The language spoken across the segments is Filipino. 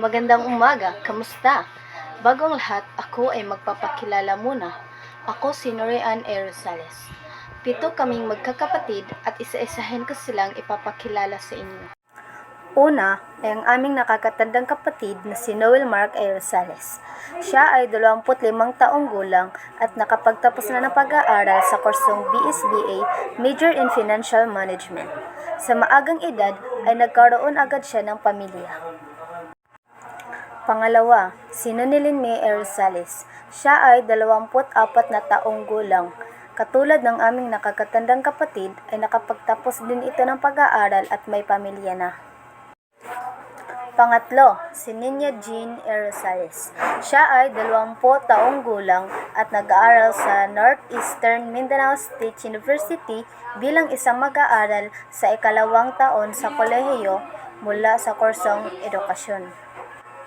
Magandang umaga, kamusta? Bago ang lahat, ako ay magpapakilala muna. Ako si Norian A. Rosales. 7 kaming magkakapatid at isa-isahin ko silang ipapakilala sa inyo. Una ay ang aming nakakatandang kapatid na si Noel Mark A. Rosales. Siya ay 25 taong gulang at nakapagtapos na ng pag-aaral sa kursong BSBA, Major in Financial Management. Sa maagang edad ay nagkaroon agad siya ng pamilya. Pangalawa, si Nonilyn May A. Rosales. Siya ay 24 na taong gulang. Katulad ng aming nakakatandang kapatid ay nakapagtapos din ito ng pag-aaral at may pamilya na. Pangatlo, si Ninya Jean A. Rosales. Siya ay 20 taong gulang at nag-aaral sa Northeastern Mindanao State University bilang isang mag-aaral sa ikalawang taon sa kolehiyo mula sa kursong edukasyon.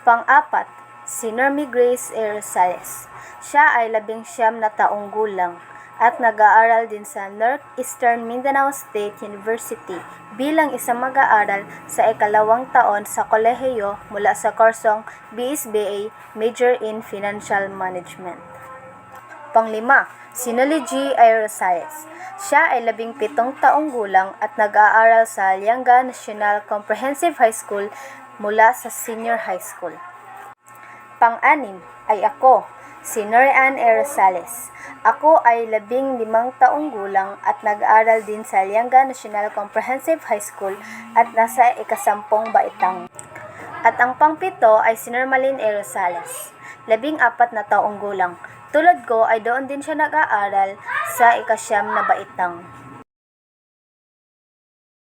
Pang-apat, si Normie Grace A. Rosales. Siya ay 19 na taong gulang at nag-aaral din sa Northeastern Mindanao State University bilang isang mag-aaral sa ikalawang taon sa kolehiyo mula sa kursong BSBA, Major in Financial Management. Pang-5, si Noli G. A. Rosales. Siya ay 17 taong gulang at nag-aaral sa Lianga National Comprehensive High School mula sa senior high school. Pang-6 ay ako, si Norian A. Rosales. Ako ay 15 taong gulang at nag-aaral din sa Lianga National Comprehensive High School at nasa ika-10 baitang. At ang pang-7 ay si Normalyn A. Rosales, 14 na taong gulang. Tulad ko ay doon din siya nag-aaral sa ika-9 na baitang.